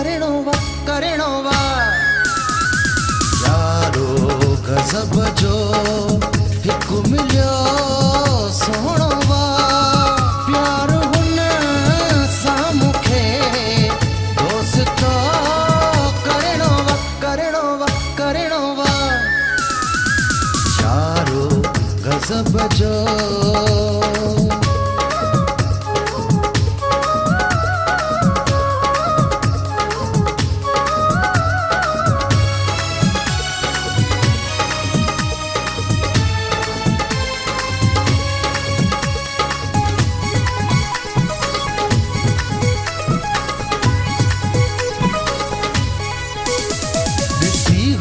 करिणो वा यारो गज़ब जो हिकु मिलियो सोहणो वा प्यार हुन सां मूंखे दोस्तो करिणो वा यारो गज़ब जो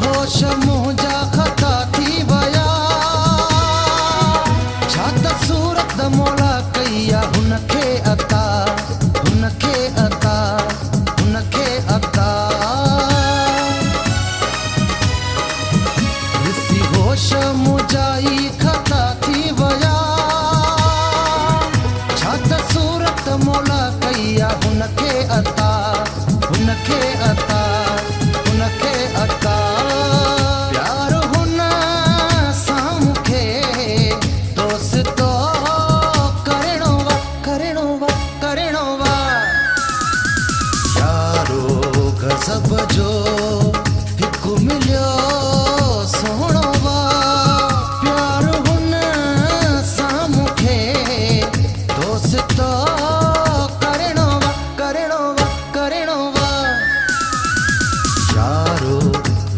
होश मुंहिंजा ख़ता थी विया छा त सूरत मौला कई आहे हुनखे अता ॾिसी होश मुंहिंजा ई ख़ता थी विया छा त सूरत मौला कई आहे हुनखे अता प्यार हुन सां मूंखे दोस्तो करिणो वा यारो गज़ब जो हिकु मिलियो सोहणो वा प्यार हुन सां मूंखे दोस्तो करिणो वा यारो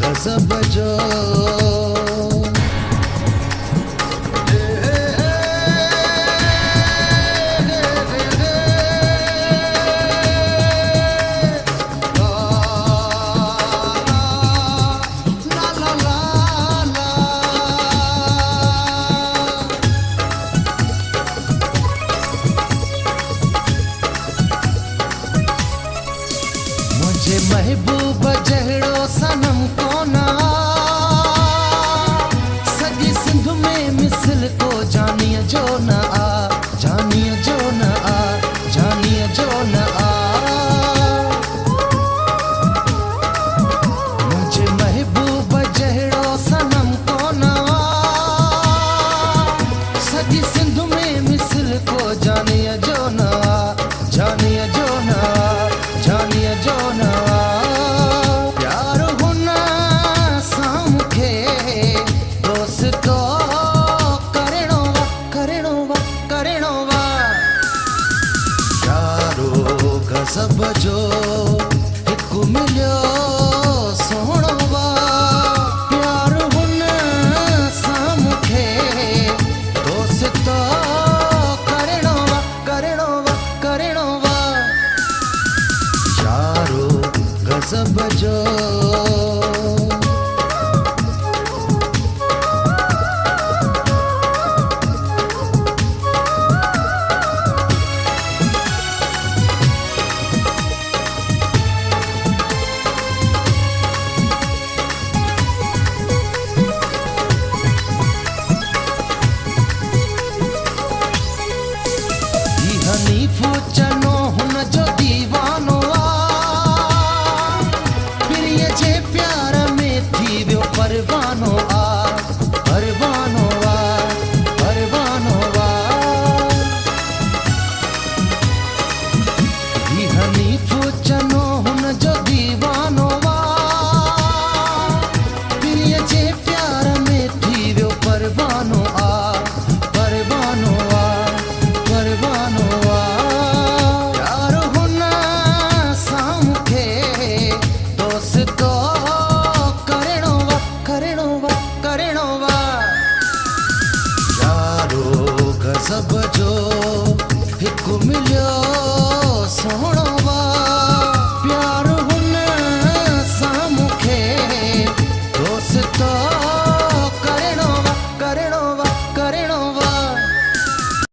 गज़ब जो मुझे महबूब जहिड़ो सनम कोन सॼी सिंध में मिसल को जानीअ जो न आ मुझे महबूब जहिड़ो सनम कोन सॼी सिंध में मिसल को जानीअ जो न आ प्यार हुन सां मूंखे दोस्तो करिणो वा यारो गज़ब जो हिकु मिलियो सोहणो वा प्यार हुन सां मूंखे दोस्तो करिणो वा यारो गज़ब जो हनीफो चनो हुन जो दीवानो प्रिय जे प्यार में थी वियो परवानो हनीफो चनो हुन जो दीवानो प्रिय जे प्यार में थी वियो परवानो प्यार हुन सां मूंखे दोस्तो करिणो वा यारो गज़ब जो